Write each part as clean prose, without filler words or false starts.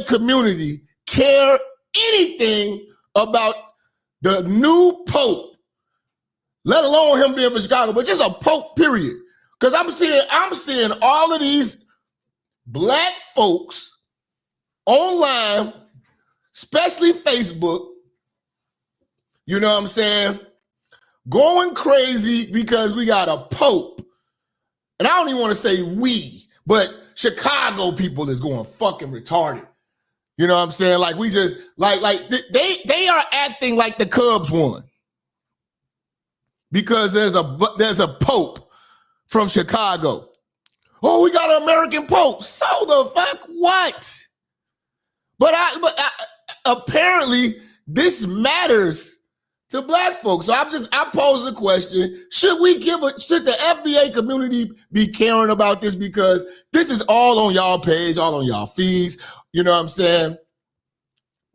FBA community care anything about the new Pope, let alone him being from Chicago, but just a Pope, period. Because I'm seeing all of these black folks online, especially Facebook, you know what I'm saying, going crazy because we got a Pope. And I don't even want to say we, but Chicago people is going fucking retarded. You know what I'm saying? Like we just they are acting like the Cubs won because there's a Pope from Chicago. Oh, we got an American Pope. So the fuck what? But apparently this matters to black folks. So I pose the question: should the FBA community be caring about this? Because this is all on y'all page, all on y'all feeds. You know what I'm saying?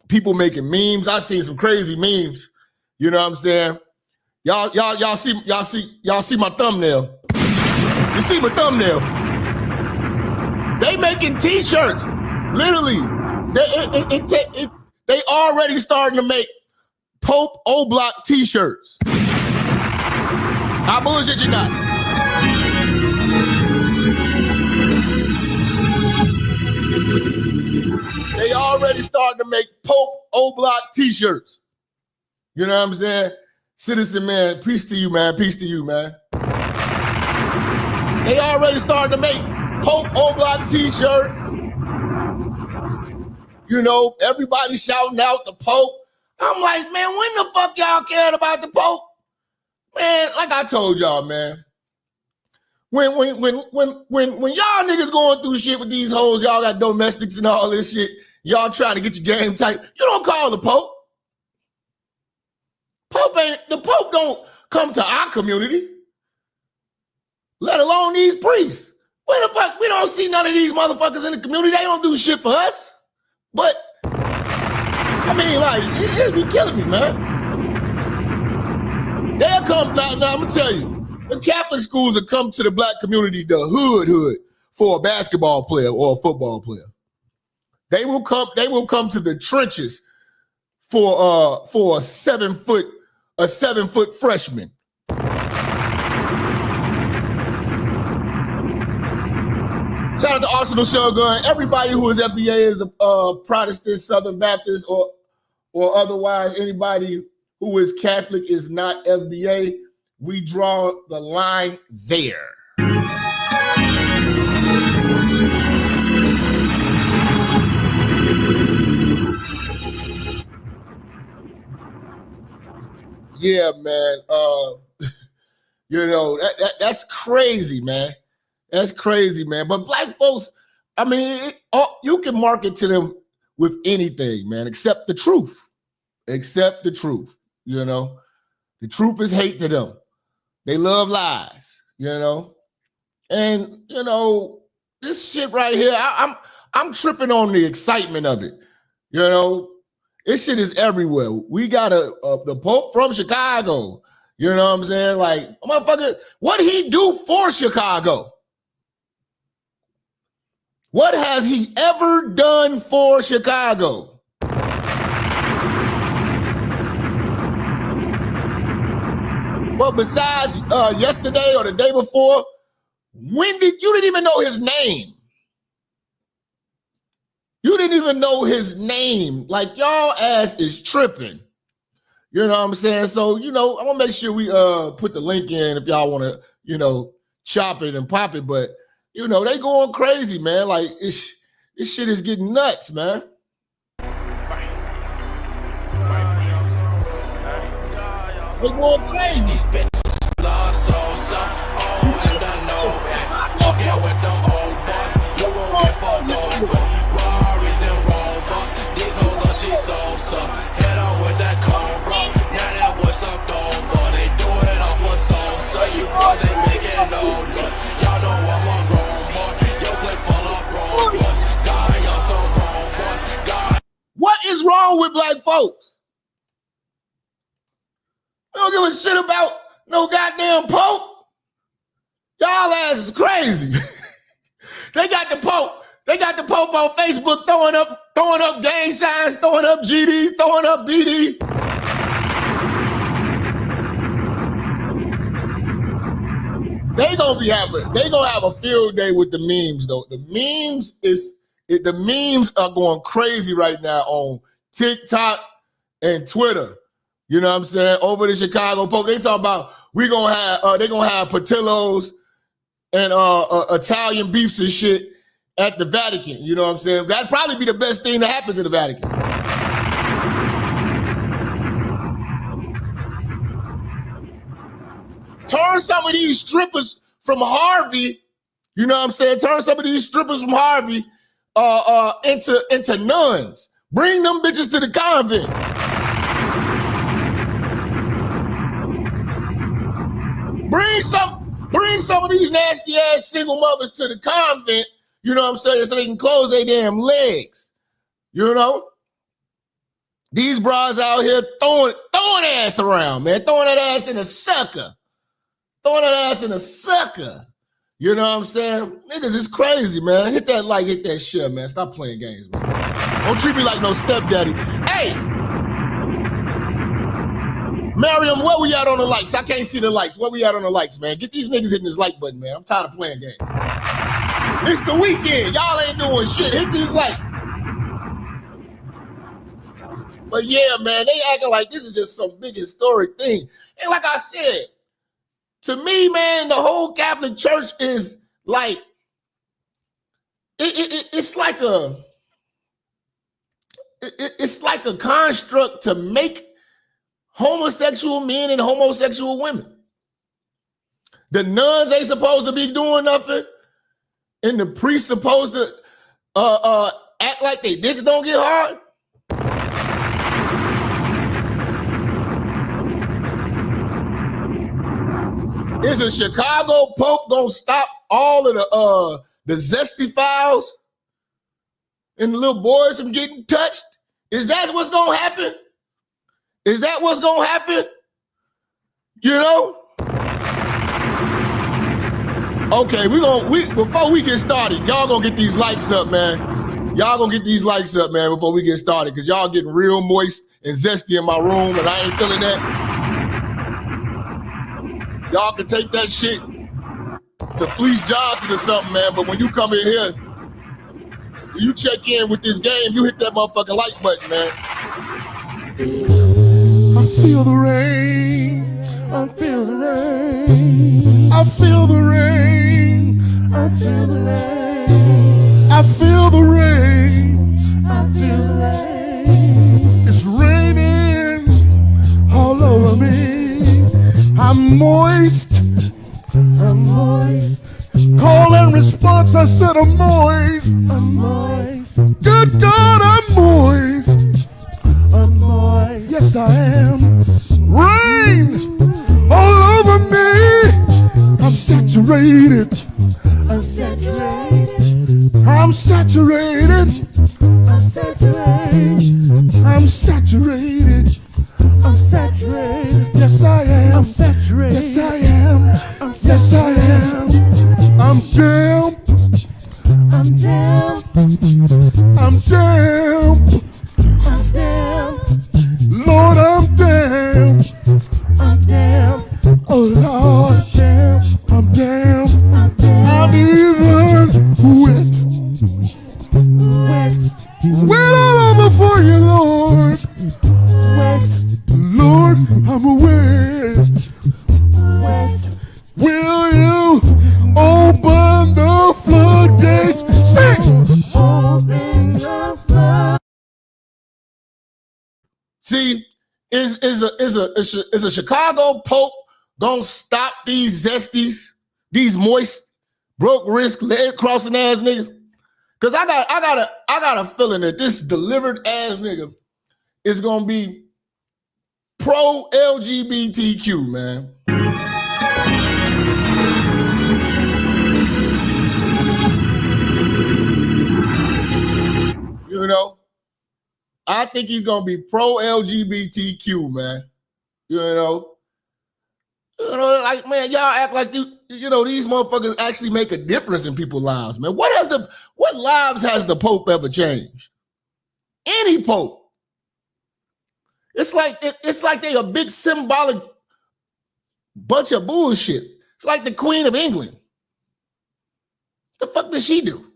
People making memes. I've seen some crazy memes. You know what I'm saying? Y'all see my thumbnail. You see my thumbnail. They making t-shirts. Literally. They already starting to make Pope O-Block t-shirts. I bullshit you not. They already starting to make Pope O-Block t-shirts. You know what I'm saying? Citizen man, peace to you, man. Peace to you, man. They already starting to make Pope O-Block t-shirts. You know, everybody shouting out the Pope. I'm like, man, when the fuck y'all cared about the Pope? Man, like I told y'all, man. When y'all niggas going through shit with these hoes, y'all got domestics and all this shit, y'all trying to get your game tight, you don't call the Pope. The Pope don't come to our community, let alone these priests. Where the fuck? We don't see none of these motherfuckers in the community. They don't do shit for us. But, I mean, like, it be killing me, man. They'll come, now I'm going to tell you, the Catholic schools will come to the black community, the hood, for a basketball player or a football player. They will come to the trenches for a 7 foot freshman. Shout out to Arsenal Shogun. Everybody who is FBA is a Protestant, Southern Baptist, or otherwise. Anybody who is Catholic is not FBA. We draw the line there. Yeah, man. You know, that's crazy, man. That's crazy, man. But black folks, I mean, you can market to them with anything, man, except the truth. Except the truth, you know. The truth is hate to them. They love lies, you know. And, you know, this shit right here, I'm tripping on the excitement of it. You know, this shit is everywhere. We got the Pope from Chicago. You know what I'm saying? Like, motherfucker, what he do for Chicago? What has he ever done for Chicago? Well, besides yesterday or the day before, you didn't even know his name. You didn't even know his name. Like, y'all ass is tripping. You know what I'm saying? So, you know, I'm gonna make sure we put the link in if y'all want to, you know, chop it and pop it. But, you know, they going crazy, man. Like, this shit is getting nuts, man. They going crazy. Head on with that car, bro. Now that boy stopped over. They do it off for so you boys ain't making no noise. Y'all know I'm a grown boy. Yo, click full of grown boys. God, y'all so grown boys. God. What is wrong with black folks? We don't give a shit about no goddamn Pope. Y'all ass is crazy. They got the Pope They got the Pope on Facebook throwing up gang signs, throwing up GD, throwing up BD. They gonna have a field day with the memes though. The memes are going crazy right now on TikTok and Twitter. You know what I'm saying? Over the Chicago Pope, they talk about they're gonna have Patillos and Italian beefs and shit at the Vatican. You know what I'm saying? That'd probably be the best thing to happen to the Vatican. Turn some of these strippers from Harvey, you know what I'm saying? Turn some of these strippers from Harvey into nuns. Bring them bitches to the convent. Bring some of these nasty ass single mothers to the convent, you know what I'm saying, so they can close their damn legs. You know? These bras out here throwing ass around, man. Throwing that ass in a sucker. Throwing that ass in a sucker. You know what I'm saying? Niggas is crazy, man. Hit that like, hit that share, man. Stop playing games, man. Don't treat me like no stepdaddy. Hey! Mariam, where we at on the likes? I can't see the likes. Where we at on the likes, man? Get these niggas hitting this like button, man. I'm tired of playing games. It's the weekend. Y'all ain't doing shit. Hit these likes. But yeah, man, they acting like this is just some big historic thing. And like I said, to me, man, the whole Catholic Church is like, it's like a construct to make homosexual men and homosexual women. The nuns ain't supposed to be doing nothing, and the priests supposed to act like they dicks don't get hard. Is a Chicago Pope gonna stop all of the zesty files and the little boys from getting touched? Is that what's gonna happen? Is that what's gonna happen? You know? Okay, before we get started, y'all gonna get these likes up, man. Y'all gonna get these likes up, man, before we get started, because y'all getting real moist and zesty in my room, and I ain't feeling that. Y'all can take that shit to Fleece Johnson or something, man. But when you come in here, when you check in with this game, you hit that motherfucking like button, man. I feel the rain. I feel the rain. I feel the rain. I feel the rain. I feel the rain. I feel the rain. It's raining all over me. I'm moist. I'm moist. Call and response, I said I'm moist. I'm moist. Good God, I'm moist. I'm moist. Yes, I am. Rain all over me. I'm saturated. I'm saturated. I'm saturated. I'm saturated. I'm saturated. I'm saturated. Yes, I am. I'm saturated. Yes, I am. Yes, I am. I'm damp. I'm damp. I'm damp. I'm damp. Lord, I'm damp. I'm damp. Oh Lord, I'm damp. I'm even wet. Wet all over for you, Lord. Wet. Lord, I'm wet. Will you open the floodgates? Sing! Open the floodgates. See, is a Chicago Pope gonna stop these zesties, these moist, broke wrist, leg crossing ass niggas? Cause I got a feeling that this delivered ass nigga is gonna be pro LGBTQ, man. You know, I think he's gonna be pro LGBTQ, man. You know, You know, like, man, y'all act like these motherfuckers actually make a difference in people's lives, man. What lives has the Pope ever changed? Any Pope. It's like they a big symbolic bunch of bullshit. It's like the Queen of England. The fuck does she do?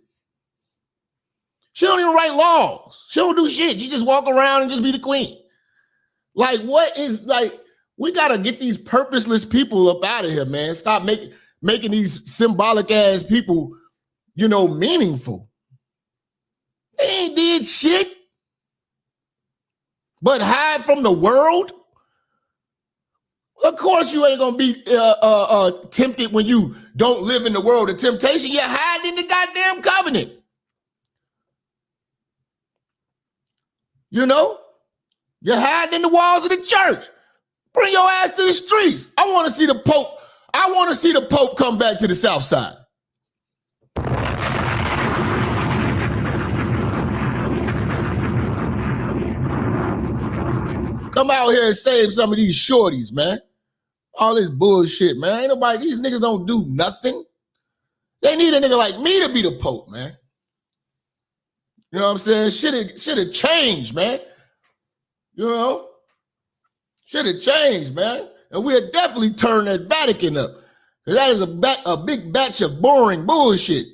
She don't even write laws. She don't do shit. She just walk around and just be the queen. Like, we gotta get these purposeless people up out of here, man. Stop making these symbolic ass people, meaningful. They ain't did shit but hide from the world. Of course you ain't gonna be tempted when you don't live in the world of temptation. You're hiding in the goddamn covenant. You're hiding in the walls of the church. Bring your ass to the streets. I want to see the Pope. I want to see the Pope come back to the South Side. Come out here and save some of these shorties, man. All this bullshit, man. Ain't nobody, these niggas don't do nothing. They need a nigga like me to be the Pope, man. You know what I'm saying? Shit have changed, man. Should have changed, man. And we'll definitely turn that Vatican up. Because that is a big batch of boring bullshit.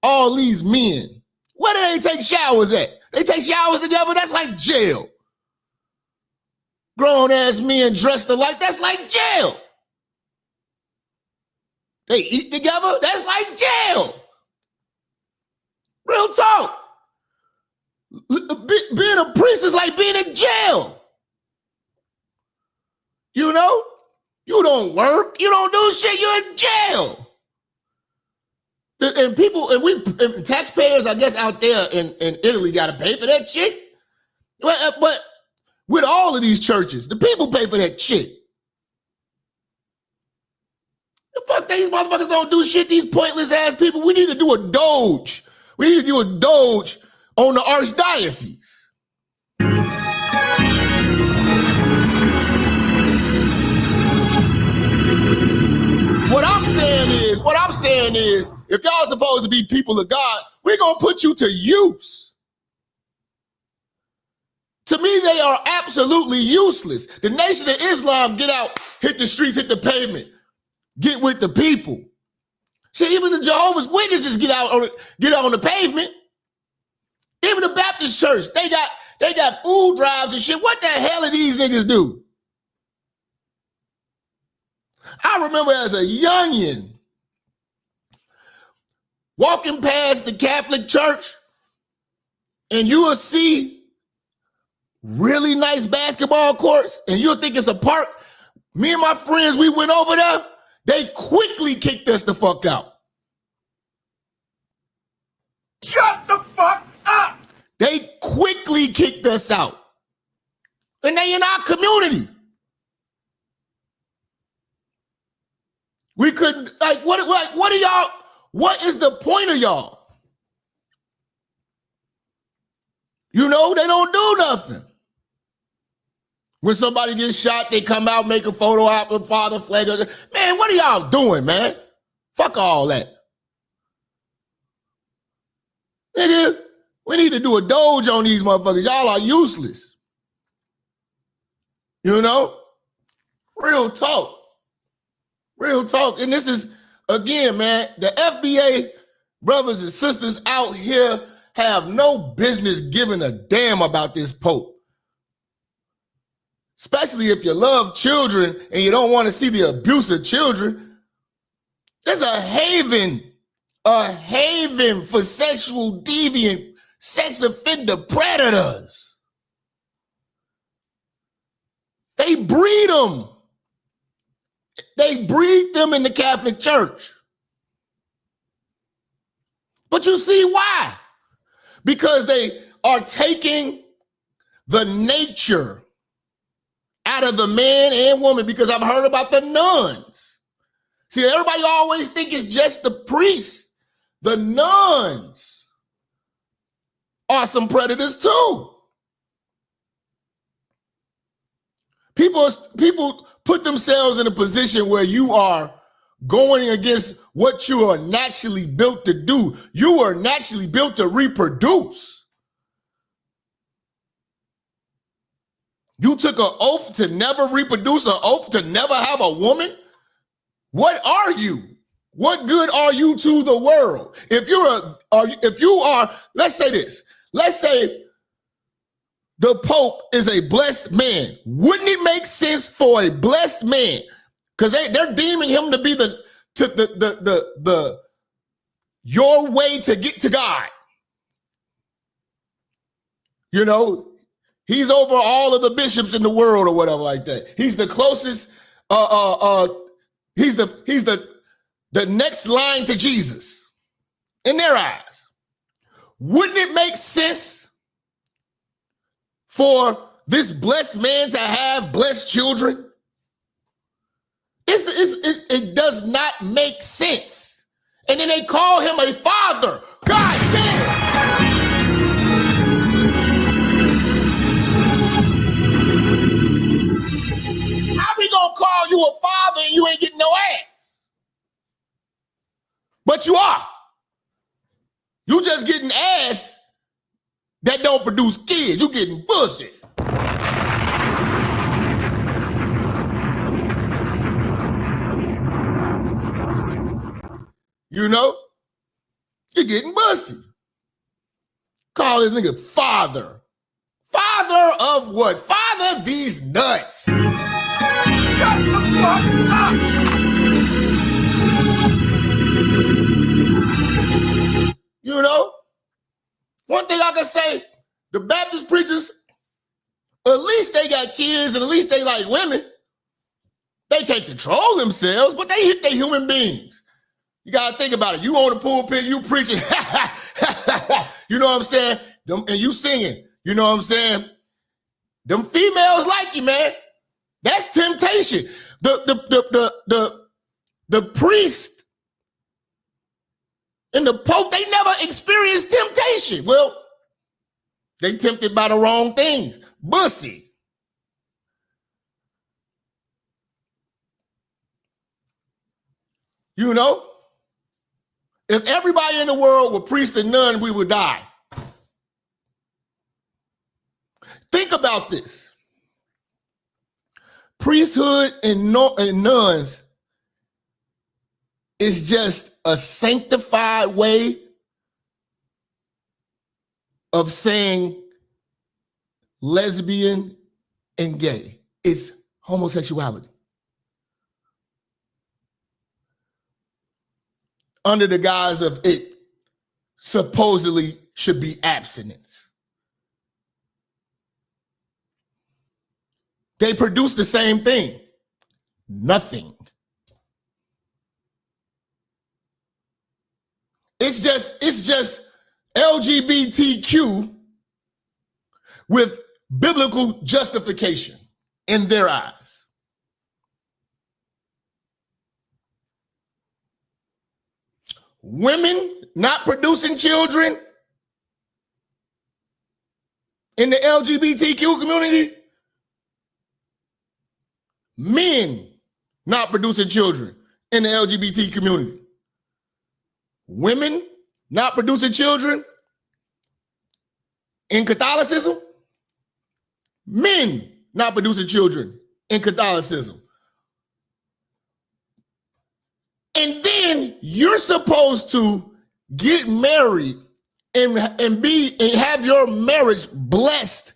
All these men. Where do they take showers at? They take showers together? That's like jail. Grown-ass men dressed alike? That's like jail. They eat together? That's like jail. Real talk. Being a priest is like being in jail. You don't work, you don't do shit, you're in jail. And taxpayers, I guess, out there in Italy got to pay for that shit. But with all of these churches, the people pay for that shit. The fuck these motherfuckers don't do shit, these pointless ass people. We need to do a doge. We need to do a doge on the archdiocese. What I'm saying is, if y'all supposed to be people of God, we're going to put you to use. To me, they are absolutely useless. The Nation of Islam get out, hit the streets, hit the pavement, get with the people. See, even the Jehovah's Witnesses get on the pavement. Even the Baptist church, they got food drives and shit. What the hell do these niggas do? I remember as a youngin' walking past the Catholic church, and you will see really nice basketball courts, and you'll think it's a park. Me and my friends, we went over there. They quickly kicked us the fuck out. Shut the fuck up! They quickly kicked us out. And they in our community. We couldn't, what are y'all, what is the point of y'all? They don't do nothing. When somebody gets shot, they come out, make a photo op with Father Flag. Man, what are y'all doing, man? Fuck all that. Nigga, we need to do a doge on these motherfuckers. Y'all are useless. Real talk. Real talk. And this is, again, man, the FBA brothers and sisters out here have no business giving a damn about this Pope. Especially if you love children and you don't want to see the abuse of children. There's a haven for sexual deviant, sex offender predators. They breed them. They breed them in the Catholic Church. But you see why? Because they are taking the nature out of the man and woman, because I've heard about the nuns. See, everybody always think it's just the priests. The nuns are some predators too. People put themselves in a position where you are going against what you are naturally built to do. You are naturally built to reproduce. You took an oath to never reproduce, an oath to never have a woman. What are you? What good are you to the world? If you are, let's say this. Let's say the Pope is a blessed man. Wouldn't it make sense for a blessed man? Because they're deeming him to be the your way to get to God. You know, he's over all of the bishops in the world or whatever like that. He's the closest, he's the next line to Jesus in their eyes. Wouldn't it make sense for this blessed man to have blessed children? It does not make sense. And then they call him a father. God damn. How we gonna call you a father and you ain't getting no ass? But you are. You just getting ass that don't produce kids. You getting pussy. You know, you're getting bussy. Call this nigga father. Father of what? Father these nuts. Shut the fuck up! You know, one thing I can say, the Baptist preachers, at least they got kids and at least they like women. They can't control themselves, but they human beings. You got to think about it. You on the pulpit, you preaching, you know what I'm saying? And you singing, you know what I'm saying? Them females like you, man. That's temptation. The priest and the Pope, they never experienced temptation. Well, they tempted by the wrong things. Bussy. You know? If everybody in the world were priests and nuns, we would die. Think about this. Priesthood and nuns is just a sanctified way of saying lesbian and gay. It's homosexuality. Under the guise of it supposedly should be abstinence. They produce the same thing. Nothing. It's just LGBTQ with biblical justification in their eyes. Women not producing children in the LGBTQ community. Men not producing children in the LGBT community. Women not producing children in Catholicism. Men not producing children in Catholicism. And then you're supposed to get married and have your marriage blessed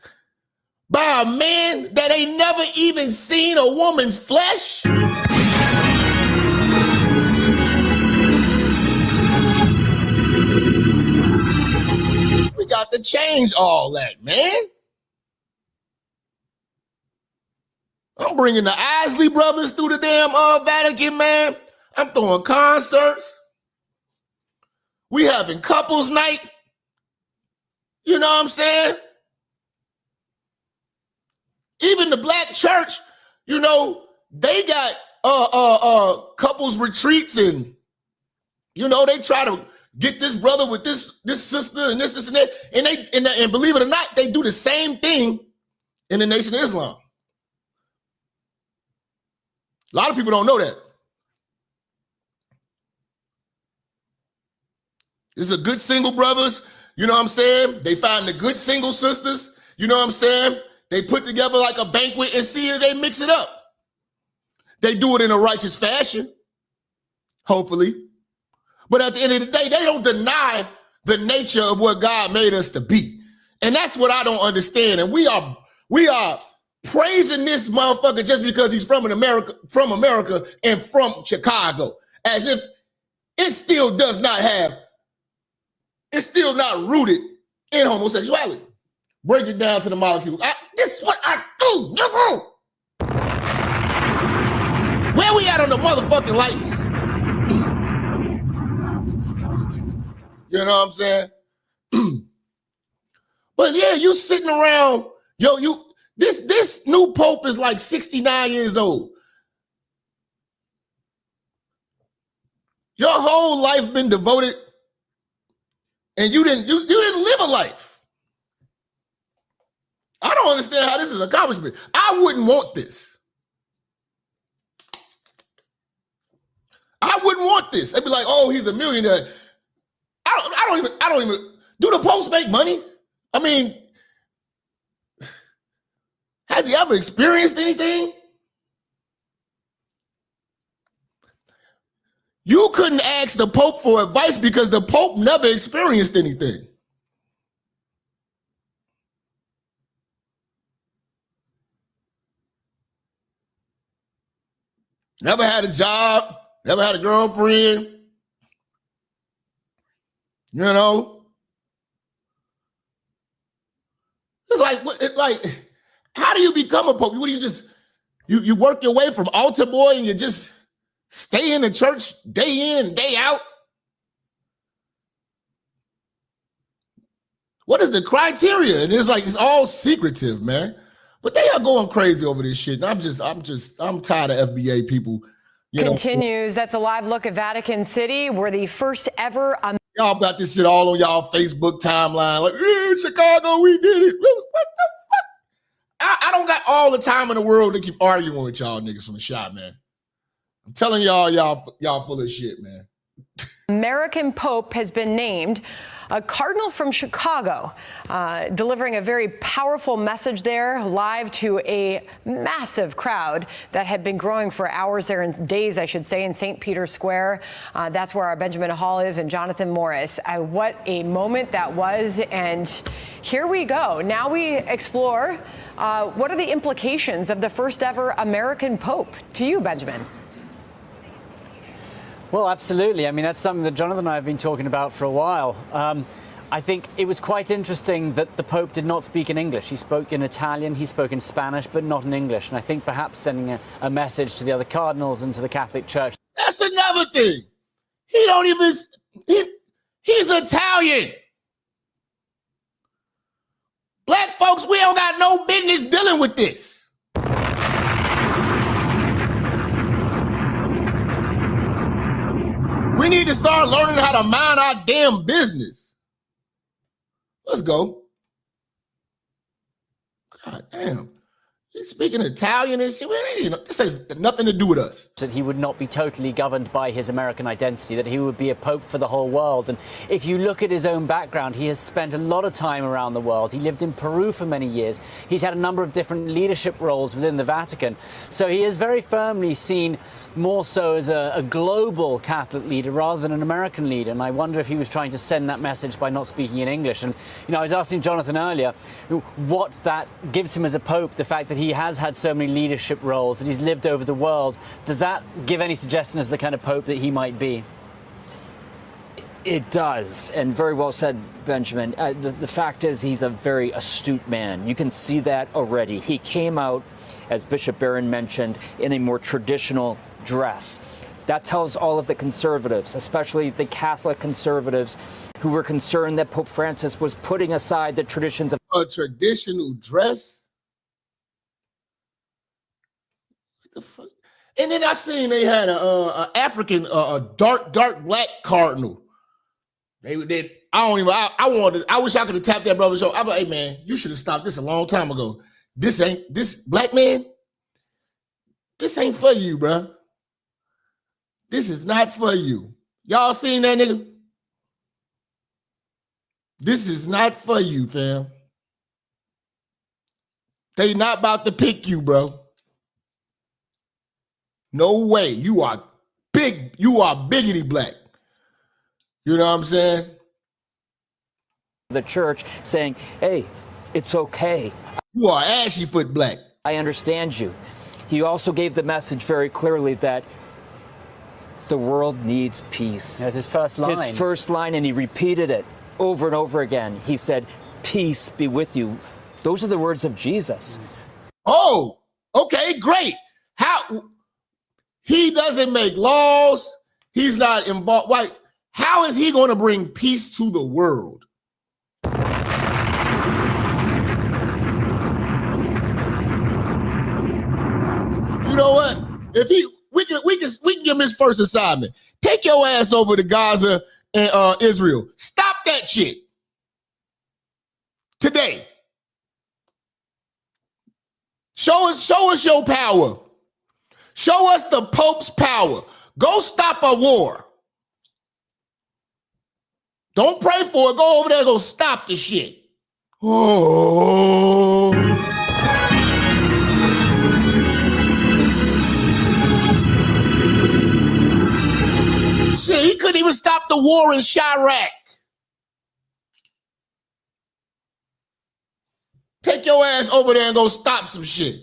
by a man that ain't never even seen a woman's flesh. We got to change all that, man. I'm bringing the Isley brothers through the damn Vatican, man. I'm throwing concerts. We having couples night. You know what I'm saying? Even the black church, you know, they got couples retreats, and you know, they try to get this brother with this sister and this and that. And believe it or not, they do the same thing in the Nation of Islam. A lot of people don't know that. This is a good single brothers, you know what I'm saying? They find the good single sisters, you know what I'm saying? They put together like a banquet and see if they mix it up. They do it in a righteous fashion, hopefully. But at the end of the day, they don't deny the nature of what God made us to be. And that's what I don't understand. And we are praising this motherfucker just because he's from America and from Chicago, as if it still does not have, it's still not rooted in homosexuality. Break it down to the molecule. This is what I do, nigga. Where we at on the motherfucking lights? You know what I'm saying? But yeah, you sitting around, this new pope is like 69 years old. Your whole life been devoted, and you didn't live a life. I don't understand how this is accomplishment. I wouldn't want this. I wouldn't want this. They'd be like, oh, he's a millionaire. I don't even, do the popes make money? I mean, has he ever experienced anything? You couldn't ask the Pope for advice because the Pope never experienced anything. Never had a job, never had a girlfriend. You know? It's like, how do you become a pope? What do you just, you work your way from altar boy and you just stay in the church day in, day out? What is the criteria? And it's like, it's all secretive, man. But they are going crazy over this shit. And I'm tired of FBA people. Continues. That's a live look at Vatican City, where the first ever. Y'all got this shit all on y'all Facebook timeline. Like, Chicago, we did it. What the fuck? I don't got all the time in the world to keep arguing with y'all niggas from the shop, man. I'm telling y'all full of shit, man. American Pope has been named. A cardinal from Chicago, delivering a very powerful message there, live to a massive crowd that had been growing for hours there, and days, I should say, in St. Peter's Square. That's where our Benjamin Hall is, and Jonathan Morris. What a moment that was, and here we go. Now we explore what are the implications of the first ever American Pope. To you, Benjamin. Well, absolutely. I mean, that's something that Jonathan and I have been talking about for a while. I think it was quite interesting that the Pope did not speak in English. He spoke in Italian, he spoke in Spanish, but not in English. And I think perhaps sending a message to the other cardinals and to the Catholic Church. That's another thing. He's Italian. Black folks, we don't got no business dealing with this. We need to start learning how to mind our damn business. Let's go. God damn. He's speaking Italian and shit. This has nothing to do with us. That he would not be totally governed by his American identity, that he would be a pope for the whole world. And if you look at his own background, he has spent a lot of time around the world. He lived in Peru for many years. He's had a number of different leadership roles within the Vatican. So he is very firmly seen more so as a global Catholic leader rather than an American leader. And I wonder if he was trying to send that message by not speaking in English. And, I was asking Jonathan earlier what that gives him as a pope, the fact that he has had so many leadership roles, that he's lived over the world. Does that give any suggestion as the kind of pope that he might be? It does, and very well said, Benjamin. The fact is, he's a very astute man. You can see that already. He came out, as Bishop Barron mentioned, in a more traditional dress. That tells all of the conservatives, especially the Catholic conservatives, who were concerned that Pope Francis was putting aside the traditions of a traditional dress. The fuck? And then I seen they had a African, a dark black cardinal. I wish I could have tapped that brother's show. I'm like, hey man, you should have stopped this a long time ago. This black man. This ain't for you, bruh. This is not for you. Y'all seen that nigga? This is not for you, fam. They not about to pick you, bro. No way. You are big. You are biggity black. You know what I'm saying? The church saying, hey, it's okay. You are ashy foot black. I understand you. He also gave the message very clearly that the world needs peace. That's his first line. His first line, and he repeated it over and over again. He said, peace be with you. Those are the words of Jesus. Oh, okay, great. How he doesn't make laws. He's not involved. Like, how is he going to bring peace to the world? You know what? If we can give him his first assignment. Take your ass over to Gaza and Israel. Stop that shit today. Show us your power. Show us the Pope's power. Go stop a war. Don't pray for it. Go over there and go stop the shit. Oh. Shit, he couldn't even stop the war in Chirac. Take your ass over there and go stop some shit.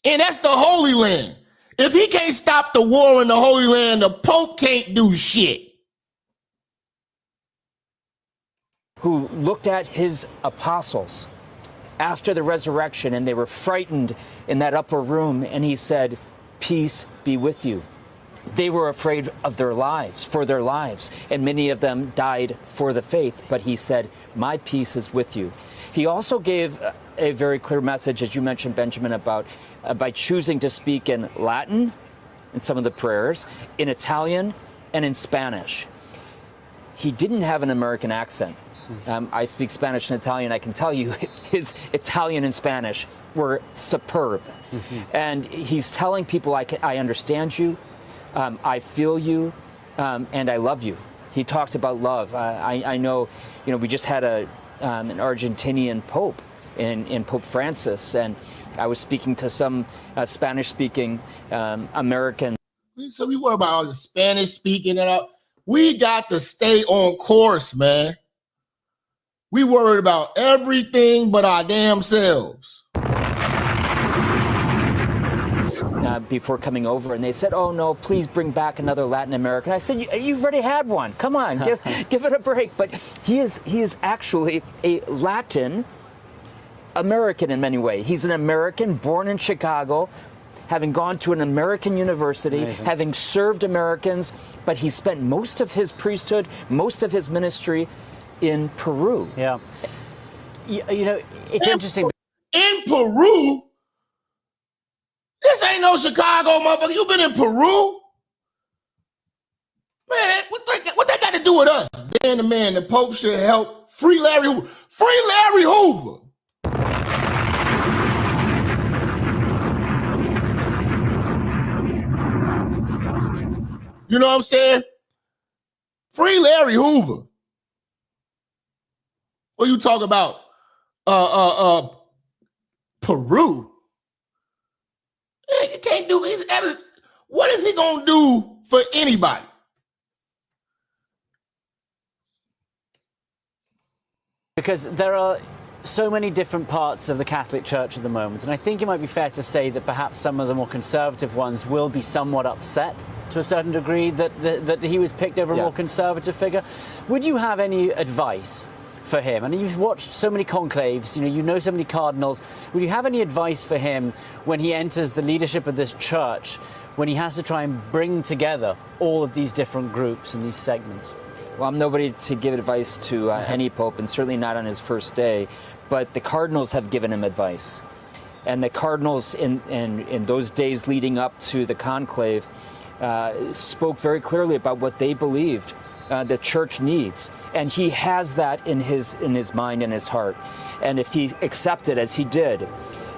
And that's the Holy Land. If he can't stop the war in the Holy Land, the Pope can't do shit. Who looked at his apostles after the resurrection, and they were frightened in that upper room, and he said, peace be with you. They were afraid of their lives, for their lives, and many of them died for the faith. But he said, my peace is with you. He also gave a very clear message, as you mentioned, Benjamin, about by choosing to speak in Latin in some of the prayers, in Italian, and in Spanish. He didn't have an American accent. I speak Spanish and Italian. I can tell you his Italian and Spanish were superb. And he's telling people, I understand you. I feel you, and I love you. He talked about love. I know, we just had an Argentinian Pope in Pope Francis, and I was speaking to some Spanish-speaking Americans. So we worry about all the Spanish speaking and all. We got to stay on course, man. We worried about everything but our damn selves. Before coming over, and they said, oh no, please bring back another Latin American. I said, you've already had one. Come on, give it a break. But he is actually a Latin American in many ways. He's an American born in Chicago, having gone to an American university, amazing, having served Americans, but he spent most of his priesthood, most of his ministry in Peru. Yeah. It's interesting. In Peru? This ain't no Chicago, motherfucker. You been in Peru? Man, what that got to do with us? Being the man, the Pope should help free Larry Hoover. Free Larry Hoover. You know what I'm saying? Free Larry Hoover. What you talk about? Peru. He can't do. What is he gonna do for anybody? Because there are so many different parts of the Catholic Church at the moment, and I think it might be fair to say that perhaps some of the more conservative ones will be somewhat upset to a certain degree that he was picked over a more conservative figure. Would you have any advice for him? And you've watched so many conclaves, you know so many cardinals. Would you have any advice for him when he enters the leadership of this church, when he has to try and bring together all of these different groups and these segments? Well, I'm nobody to give advice to any pope, and certainly not on his first day, but the cardinals have given him advice. And the cardinals in those days leading up to the conclave spoke very clearly about what they believed the church needs, and he has that in his mind and his heart. And if he accepted, as he did,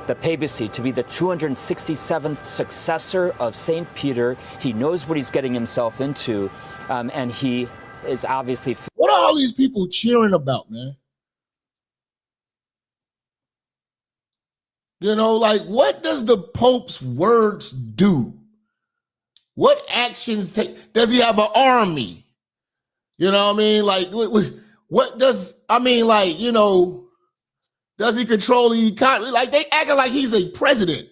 the papacy, to be the 267th successor of St. Peter. He knows what he's getting himself into, and he is obviously... What are all these people cheering about, man? You know, like, what does the Pope's words do? What actions take? Does he have an army? You know what I mean? Like, what does, I mean, like, you know, does he control the economy? Like, they acting like he's a president.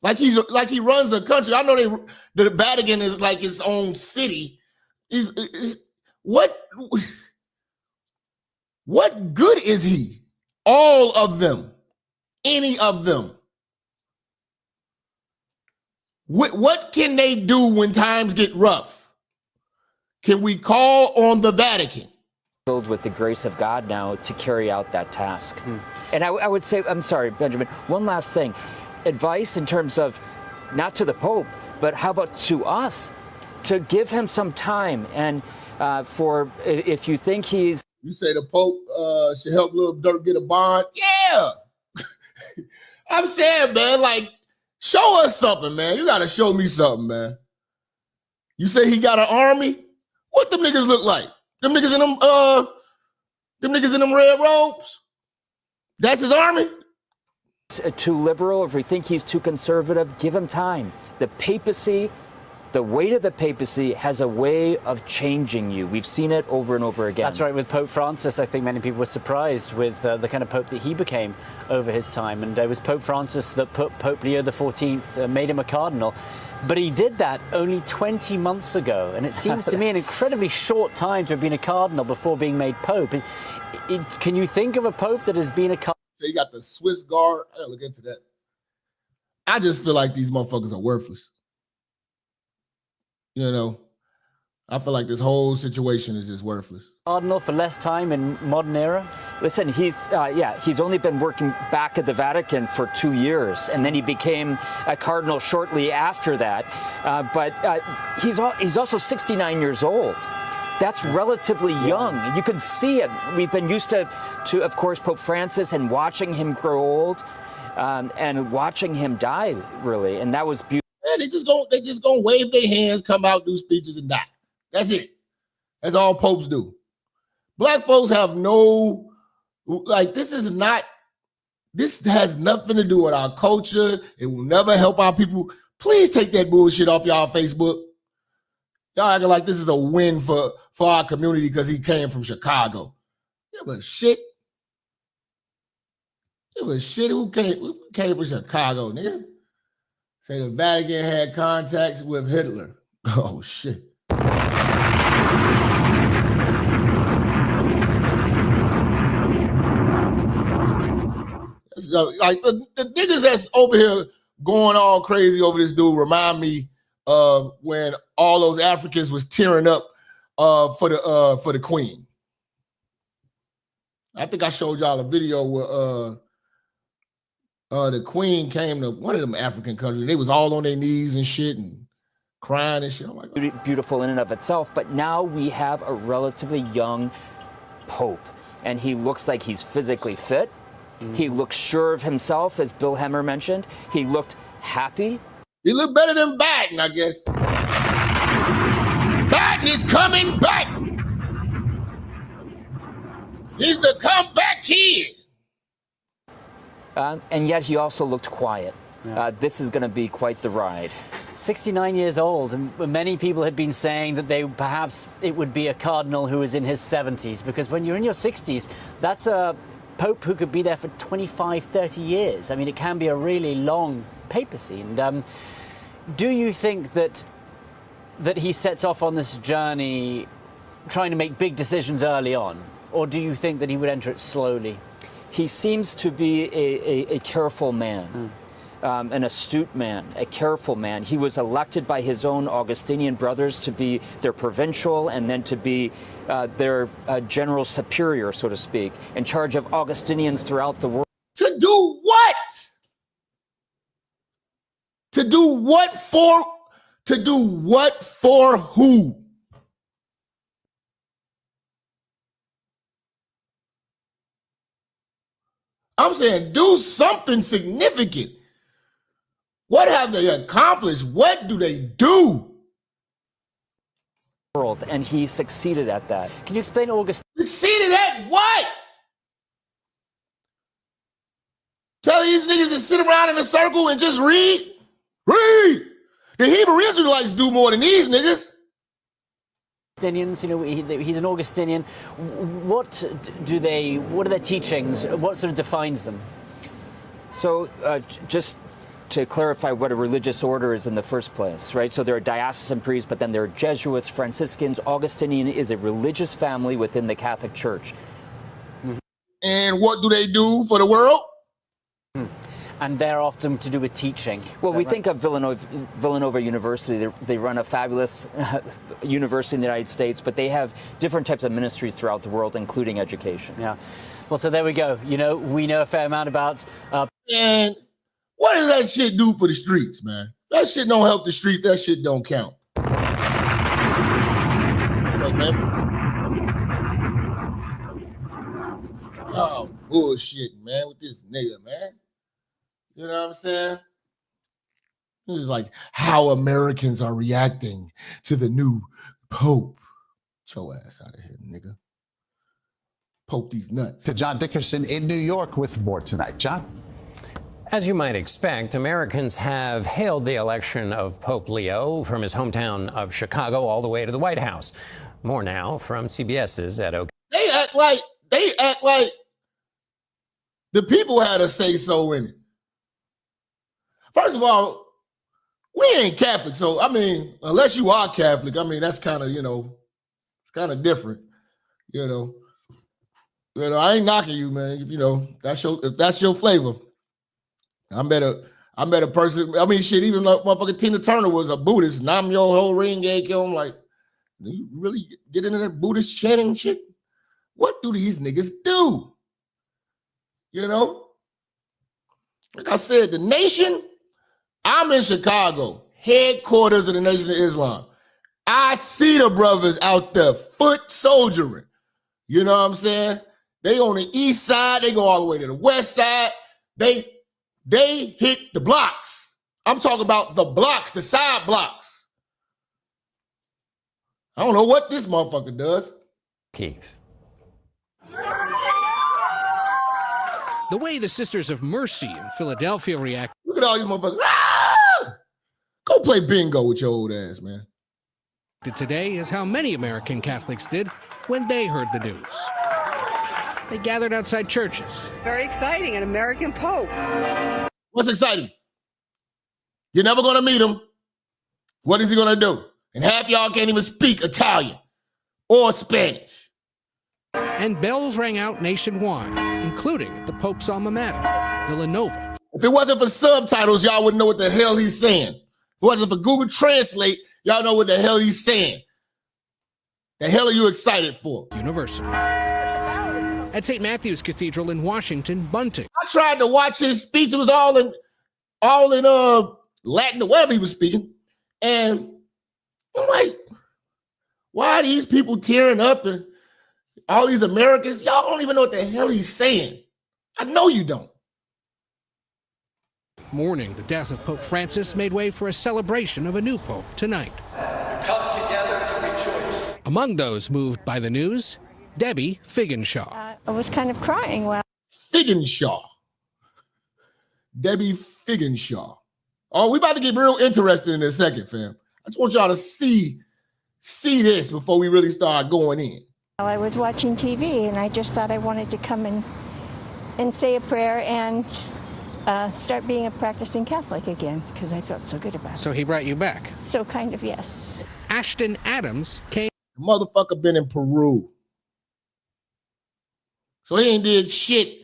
Like he runs a country. I know the Vatican is like his own city. What good is he? All of them. Any of them. What can they do when times get rough? Can we call on the Vatican? Filled with the grace of God now to carry out that task. And I would say, I'm sorry, Benjamin, one last thing. Advice in terms of, not to the Pope, but how about to us, to give him some time, and for, if you think he's... You say the Pope should help Little Dirk get a bond? Yeah! I'm saying, man, like, show us something, man. You got to show me something, man. You say he got an army? What them niggas look like? Them niggas in them red robes? That's his army? Too liberal, if we think he's too conservative, give him time. The papacy, the weight of the papacy has a way of changing you. We've seen it over and over again. That's right. With Pope Francis, I think many people were surprised with the kind of pope that he became over his time. And it was Pope Francis that put Pope Leo XIV, made him a cardinal. But he did that only 20 months ago. And it seems to me an incredibly short time to have been a cardinal before being made pope. Can you think of a pope that has been a cardinal? They got the Swiss guard. I gotta look into that. I just feel like these motherfuckers are worthless. You know, I feel like this whole situation is just worthless. Cardinal for less time in modern era? Listen, he's only been working back at the Vatican for 2 years, and then he became a cardinal shortly after that. But he's also 69 years old. That's relatively young. You can see it. We've been used to, of course, Pope Francis and watching him grow old and watching him die, really. And that was beautiful. Yeah, they just gonna wave their hands, come out, do speeches, and die. That's it. That's all popes do. Black folks have no, like, this has nothing to do with our culture. It will never help our people. Please take that bullshit off y'all Facebook. Y'all acting like this is a win for our community because he came from Chicago. It was shit. It was shit. Who came from Chicago, nigga? Say the Vatican had contacts with Hitler. Oh, shit. Like the niggas that's over here going all crazy over this dude remind me of when all those Africans was tearing up for the Queen. I think I showed y'all a video where the Queen came to one of them African countries. They was all on their knees and shit and crying and shit. I'm like, oh. Beautiful in and of itself, but now we have a relatively young Pope, and he looks like he's physically fit. He looks sure of himself, as Bill Hemmer mentioned. He looked happy. He looked better than Biden, I guess. Biden is coming back. He's the comeback kid. And yet he also looked quiet. Yeah. This is going to be quite the ride. 69 years old, and many people had been saying that perhaps it would be a cardinal who was in his 70s, because when you're in your 60s, that's a pope who could be there for 25, 30 years. I mean, it can be a really long papacy. And do you think that he sets off on this journey trying to make big decisions early on, or do you think that he would enter it slowly? He seems to be a careful man. An astute man, a careful man. He was elected by his own Augustinian brothers to be their provincial and then to be their general superior, so to speak, in charge of Augustinians throughout the world. To do what? To do what for? To do what for who? I'm saying do something significant. What have they accomplished? What do they do? World, and he succeeded at that. Can you explain August? Succeeded at what? Tell these niggas to sit around in a circle and just read? Read! The Hebrew Israelites do more than these niggas. Augustinians, you know, he's an Augustinian. What are their teachings? What sort of defines them? So just to clarify what a religious order is in the first place, right? So there are diocesan priests, but then there are Jesuits, Franciscans. Augustinian is a religious family within the Catholic Church. And what do they do for the world? And they're often to do with teaching. Well, we think of Villanova University. They run a fabulous university in the United States, but they have different types of ministries throughout the world, including education. Yeah. Well, so there we go. You know, we know a fair amount about... And what does that shit do for the streets, man? That shit don't help the streets. That shit don't count. Fuck, man. Oh, bullshit, man, with this nigga, man. You know what I'm saying? It was like how Americans are reacting to the new Pope. Get your ass out of here, nigga. Pope these nuts. To John Dickerson in New York with more tonight. John? As you might expect, Americans have hailed the election of Pope Leo from his hometown of Chicago all the way to the White House. More now from CBS's Ed O'Keefe. They act like the people had a say-so in it. First of all, we ain't Catholic, so I mean, unless you are Catholic, I mean that's kind of, it's kind of different, I ain't knocking you, man. If that's your flavor. I met a person. I mean, shit. Even like motherfucking Tina Turner was a Buddhist. Nam yo ho ring I'm like, do you really get into that Buddhist chanting shit? What do these niggas do? Like I said, the nation. I'm in Chicago, headquarters of the Nation of Islam. I see the brothers out there foot soldiering. You know what I'm saying? They on the east side. They go all the way to the west side. They hit the blocks. I'm talking about the blocks, the side blocks. I don't know what this motherfucker does. Keith. The way the Sisters of Mercy in Philadelphia react. Look at all these motherfuckers. Ah! Go play bingo with your old ass, man. Today is how many American Catholics did when they heard the news. They gathered outside churches. Very exciting, an American Pope. What's exciting? You're never going to meet him. What is he going to do? And half y'all can't even speak Italian or Spanish. And bells rang out nationwide, including at the Pope's alma mater, Villanova. If it wasn't for subtitles, y'all wouldn't know what the hell he's saying. If it wasn't for Google Translate, y'all know what the hell he's saying. The hell are you excited for? University. At St. Matthew's Cathedral in Washington, Bunting. I tried to watch his speech. It was all in Latin or whatever he was speaking. And I'm like, why are these people tearing up and all these Americans? Y'all don't even know what the hell he's saying. I know you don't. Mourning the death of Pope Francis made way for a celebration of a new pope tonight. Come together to rejoice. Among those moved by the news, Debbie Figgenshaw. I was kind of crying while Figgenshaw. Debbie Figgenshaw. Oh, we about to get real interested in a second, fam. I just want y'all to see this before we really start going in. I was watching TV, and I just thought I wanted to come and say a prayer and start being a practicing Catholic again, because I felt so good about it. So he brought you back? So kind of, yes. Ashton Adams came. The motherfucker been in Peru. So he ain't did shit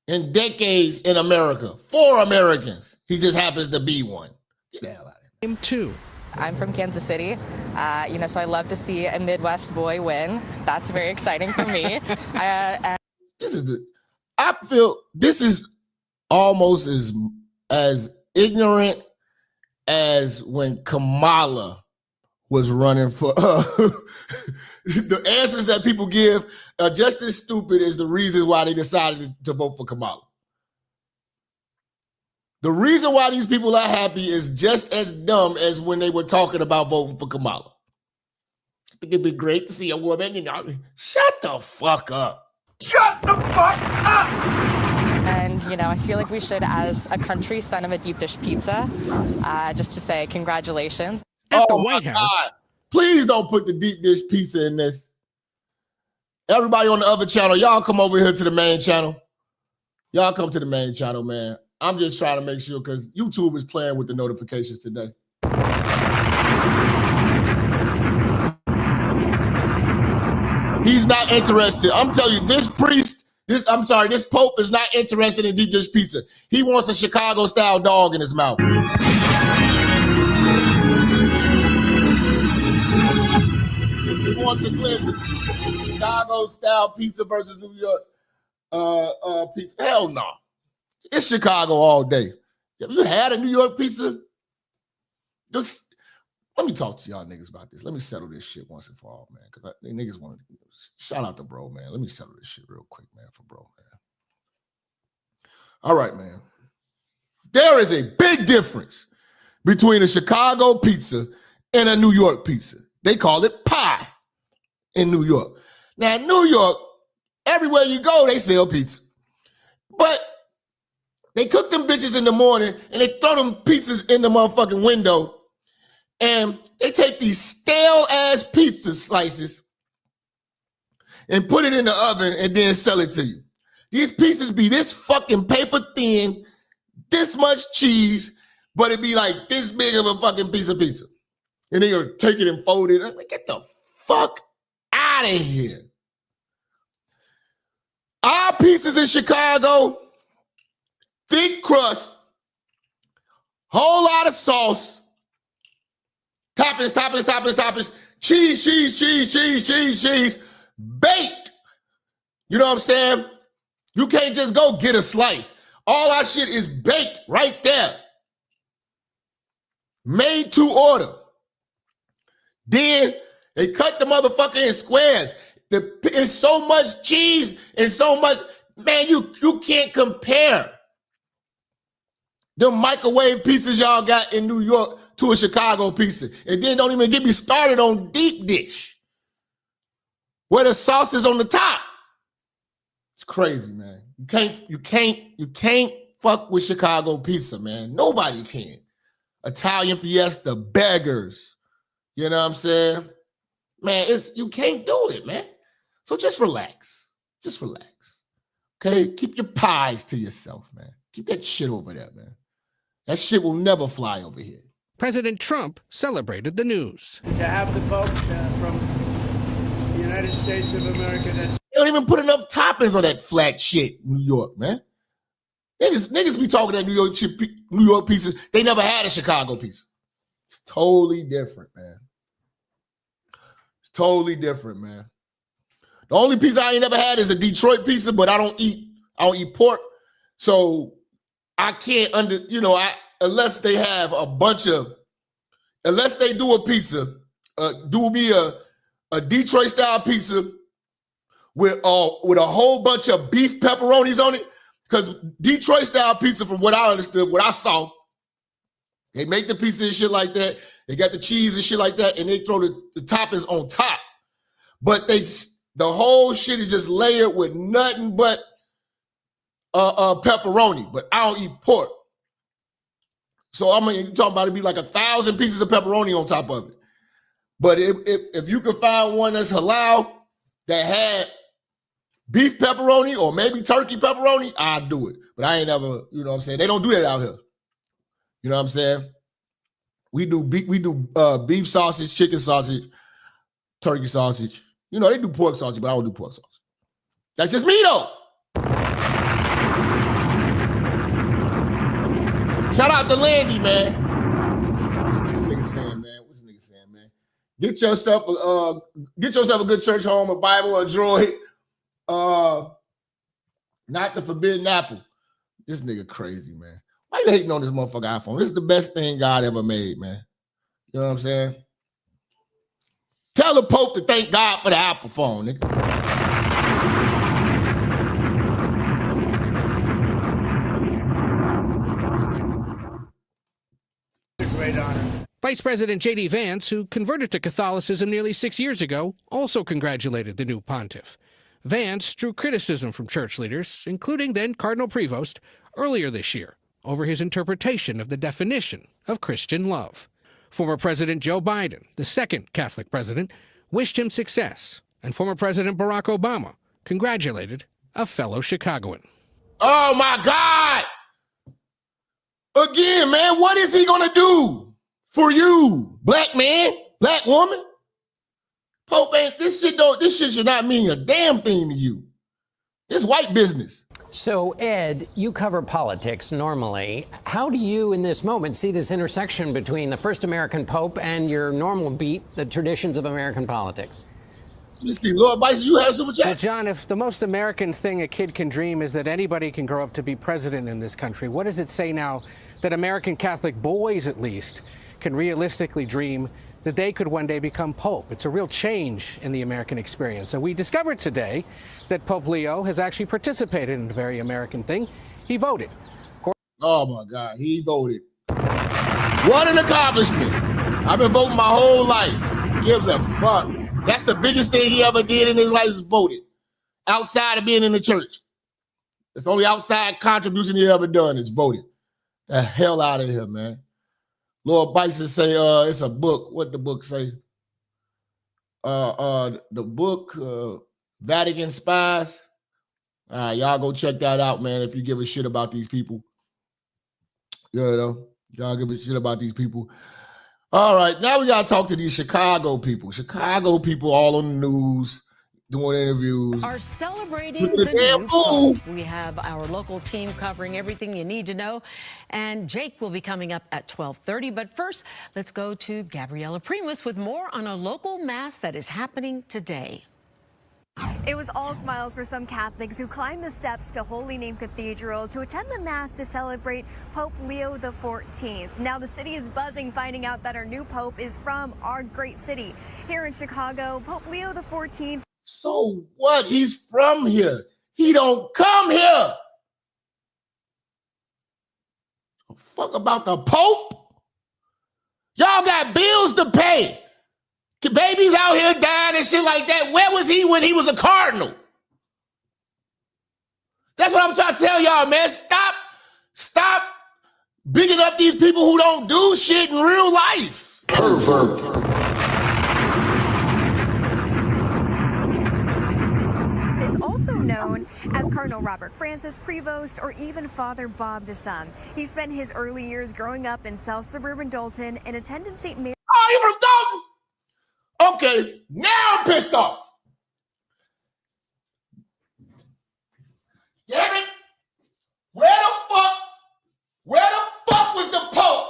in decades in America. For Americans. He just happens to be one. Get the hell out of here. Him too. I'm from Kansas City, so I love to see a Midwest boy win. That's very exciting for me. I feel this is almost as ignorant as when Kamala was running for the answers that people give are just as stupid as the reasons why they decided to vote for Kamala. The reason why these people are happy is just as dumb as when they were talking about voting for Kamala. I think it'd be great to see a woman, shut the fuck up. Shut the fuck up! And, I feel like we should, as a country, send him a deep dish pizza, just to say congratulations. At the White House. God. Please don't put the deep dish pizza in this. Everybody on the other channel, y'all come over here to the main channel. Y'all come to the main channel, man. I'm just trying to make sure because YouTube is playing with the notifications today. He's not interested. I'm telling you, this Pope is not interested in deep dish pizza. He wants a Chicago-style dog in his mouth. He wants a glizzy. Chicago-style pizza versus New York pizza. Hell no. It's Chicago all day. Have you had a New York pizza? Just let me talk to y'all niggas about this. Let me settle this shit once and for all, man. Because niggas want to shout out to bro, man. Let me settle this shit real quick, man, for bro, man. All right, man. There is a big difference between a Chicago pizza and a New York pizza. They call it pie in New York. Now, in New York, everywhere you go, they sell pizza. But they cook them bitches in the morning and they throw them pizzas in the motherfucking window. And they take these stale-ass pizza slices and put it in the oven and then sell it to you. These pizzas be this fucking paper thin, this much cheese, but it be like this big of a fucking piece of pizza. And then you take it and fold it. I'm like, get the fuck out of here. Our pizzas in Chicago, thick crust, whole lot of sauce, toppings, cheese, baked. You know what I'm saying? You can't just go get a slice. All our shit is baked right there. Made to order. Then they cut the motherfucker in squares. It's so much cheese and so much, man, you can't compare the microwave pizzas y'all got in New York to a Chicago pizza. And then don't even get me started on deep dish, where the sauce is on the top. It's crazy, man. You can't fuck with Chicago pizza, man. Nobody can. Italian Fiesta, beggars. You know what I'm saying? Man, you can't do it, man. So just relax. Just relax. Okay? Keep your pies to yourself, man. Keep that shit over there, man. That shit will never fly over here. President Trump celebrated the news. To have the Pope from the United States of America, they don't even put enough toppings on that flat shit, New York, man. Niggas be talking that New York pizzas. They never had a Chicago pizza. It's totally different, man. It's totally different, man. The only pizza I ain't never had is a Detroit pizza, but I don't eat pork. So I can't unless they have unless they do a pizza, do me a Detroit style pizza with a whole bunch of beef pepperonis on it. Because Detroit style pizza, from what I understood, what I saw, they make the pizza and shit like that. They got the cheese and shit like that, and they throw the toppings on top. But the whole shit is just layered with nothing but pepperoni. But I don't eat pork. So you're talking about it be like 1,000 pieces of pepperoni on top of it. But if you could find one that's halal that had beef pepperoni or maybe turkey pepperoni, I'd do it. But I ain't ever, you know what I'm saying? They don't do that out here. You know what I'm saying? We do beef sausage, chicken sausage, turkey sausage. You know, they do pork sausage, but I don't do pork sausage. That's just me, though. Shout out to Landy, man. What's this nigga saying, man? Get yourself a good church home, a Bible, a droid. Not the forbidden apple. This nigga crazy, man. Why you hating on this motherfucker iPhone? This is the best thing God ever made, man. You know what I'm saying? Tell the Pope to thank God for the Apple phone, nigga. It's a great honor. Vice President J.D. Vance, who converted to Catholicism nearly 6 years ago, also congratulated the new pontiff. Vance drew criticism from church leaders, including then Cardinal Prevost, earlier this year, over his interpretation of the definition of Christian love. Former President Joe Biden, the second Catholic president, wished him success, and former President Barack Obama congratulated a fellow Chicagoan. Oh, my God. Again, man, what is he going to do for you? Black man, black woman? Pope ain't, this shit should not mean a damn thing to you. It's white business. So, Ed, you cover politics normally. How do you, in this moment, see this intersection between the first American Pope and your normal beat, the traditions of American politics? Let's see, Lord Bison, you have super chat? Well, John, if the most American thing a kid can dream is that anybody can grow up to be president in this country, what does it say now that American Catholic boys, at least, can realistically dream that they could one day become Pope? It's a real change in the American experience. And we discovered today that Pope Leo has actually participated in a very American thing. He voted. Oh, my God, he voted. What an accomplishment. I've been voting my whole life. Gives a fuck. That's the biggest thing he ever did in his life is voted. Outside of being in the church. That's the only outside contribution he ever done is voted. The hell out of here, man. Lord Bison say it's a book. What the book say? The book Vatican Spies. All right, y'all go check that out, man. If you give a shit about these people, you know, y'all give a shit about these people. All right, now we gotta talk to these Chicago people. Chicago people all on the news doing interviews. Are celebrating the new Pope. We have our local team covering everything you need to know. And Jake will be coming up at 12:30. But first, let's go to Gabriella Primus with more on a local mass that is happening today. It was all smiles for some Catholics who climbed the steps to Holy Name Cathedral to attend the Mass to celebrate Pope Leo XIV. Now the city is buzzing finding out that our new Pope is from our great city. Here in Chicago, Pope Leo XIV. So what? He's from here. He don't come here. Fuck about the Pope. Y'all got bills to pay. Babies out here dying and shit like that. Where was he when he was a cardinal? That's what I'm trying to tell y'all, man. Stop bigging up these people who don't do shit in real life. Pervert. Is also known as Cardinal Robert Francis Prevost or even Father Bob DeSum. He spent his early years growing up in South Suburban Dalton and attended St. Mary. Oh, you from Dalton? Okay, now I'm pissed off. Damn it. Where the fuck was the Pope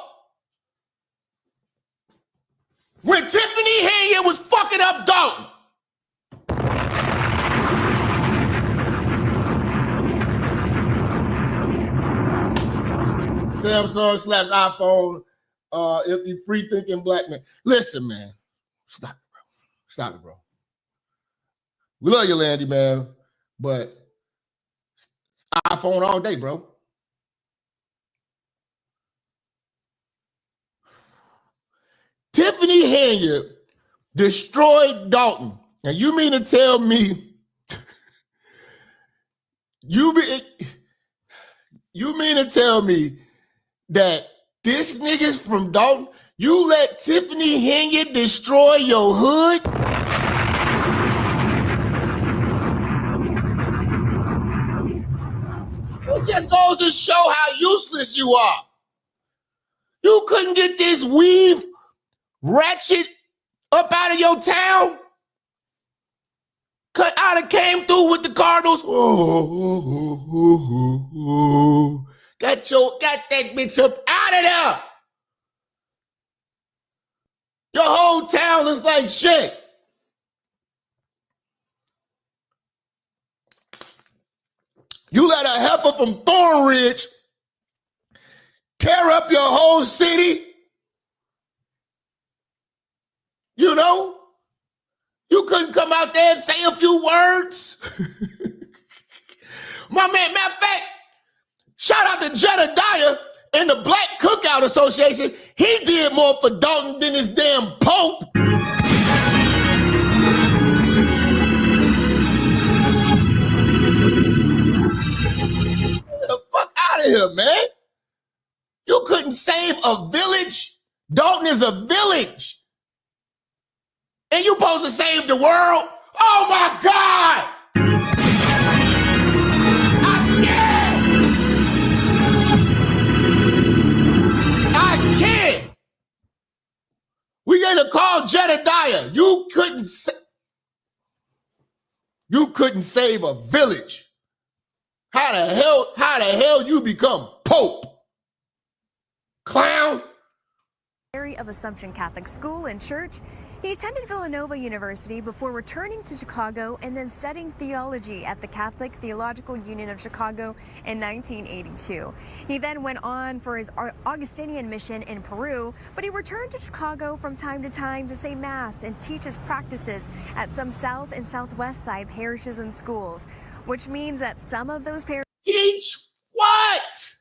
when Tiffany Hayes was fucking up Dalton? Samsung slaps iPhone. If you free thinking black man. Listen, man. Stop it, bro. We love you, Landy, man. But iPhone all day, bro. Tiffany Hayes destroyed Dalton. And you mean to tell me you mean to tell me that this nigga's from Dalton? You let Tiffany Hayes destroy your hood? It just goes to show how useless you are. You couldn't get this weave ratchet up out of your town? I'd have came through with the Cardinals. Got that bitch up out of there. Your whole town is like shit. You let a heifer from Thornridge tear up your whole city. You know? out there and say a few words? My man, matter of fact, shout out to Jedediah and the Black Cookout Association. He did more for Dalton than his damn Pope. Get the fuck out of here, man. You couldn't save a village? Dalton is a village. And you supposed to save the world? Oh my God! I can't. We gonna call Jedediah. You couldn't save a village. How the hell you become Pope? Clown. Of Assumption Catholic School and Church. He attended Villanova University before returning to Chicago and then studying theology at the Catholic Theological Union of Chicago in 1982. He then went on for his Augustinian mission in Peru, but he returned to Chicago from time to time to say Mass and teach his practices at some South and Southwest Side parishes and schools, which means that some of those parishes... Teach what?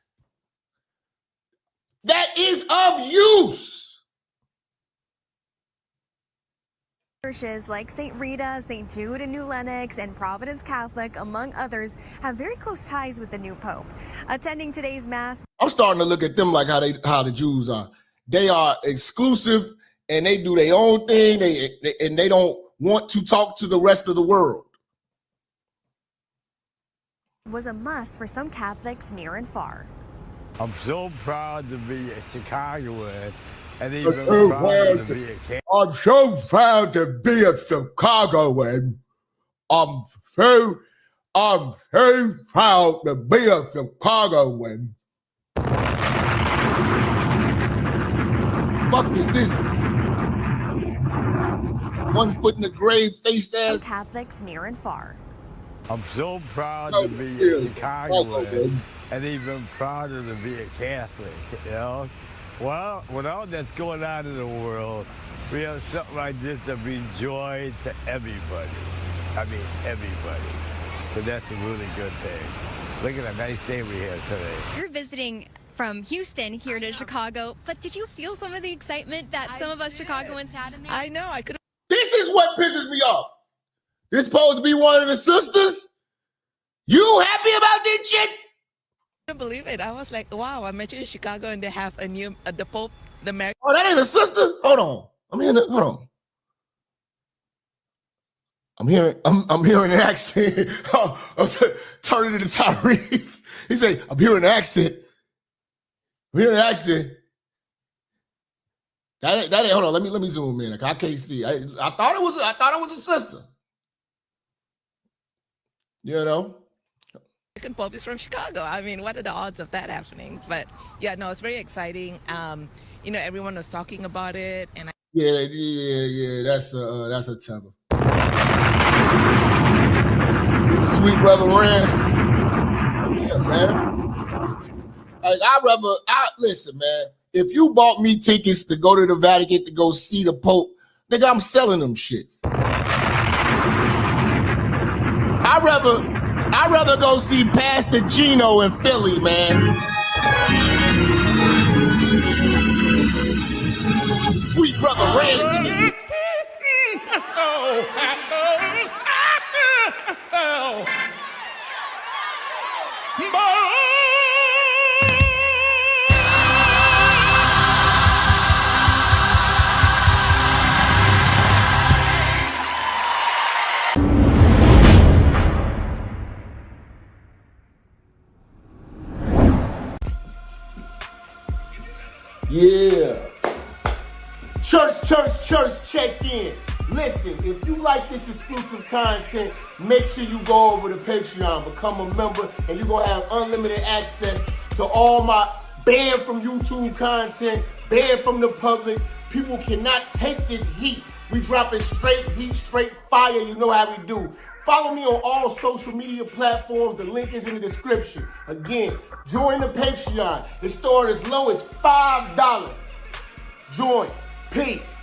That is of use. Parishes like St. Rita, St. Jude, and New Lenox, and Providence Catholic, among others, have very close ties with the new Pope. Attending today's Mass... I'm starting to look at them like how the Jews are. They are exclusive, and they do their own thing, and they don't want to talk to the rest of the world. ...was a must for some Catholics near and far. I'm so proud to be a Chicagoan. And even proud to be a Catholic. I'm so proud to be a Chicagoan. I'm so proud to be a Chicagoan. Fuck is this? 1 foot in the grave, face ass. Catholics near and far. I'm so proud to be a Chicagoan. And even prouder to be a Catholic, you know? Well, with all that's going on in the world, we have something like this to bring joy to everybody. I mean, everybody. So that's a really good thing. Look at the nice day we have today. You're visiting from Houston here to Chicago, but did you feel some of the excitement that some of us Chicagoans had in there? I know, I could. This is what pisses me off. This supposed to be one of the sisters? You happy about this shit? I couldn't believe it. I was like, wow, I met you in Chicago and they have a new, the Pope, the Mary. Oh, that ain't a sister? Hold on. Hold on. I'm hearing an accent. I'm turning to Tyree. He say, I'm hearing an accent. That ain't, hold on, let me zoom in. I can't see. I thought it was a sister. You know? Pope is from Chicago. I mean, what are the odds of that happening? But yeah, no, it's very exciting. You know, everyone was talking about it, and yeah, that's a temper. With the sweet brother Rance. Yeah, man. Like listen, man. If you bought me tickets to go to the Vatican to go see the Pope, nigga, I'm selling them shits. I'd rather go see Pastor Gino in Philly, man. Sweet brother Ransom is... Yeah. Church, check in. Listen, if you like this exclusive content, make sure you go over to Patreon, become a member, and you're going to have unlimited access to all my banned from YouTube content, banned from the public. People cannot take this heat. We dropping straight heat, straight fire. You know how we do. Follow me on all social media platforms. The link is in the description. Again, join the Patreon. It starts as low as $5. Join. Peace.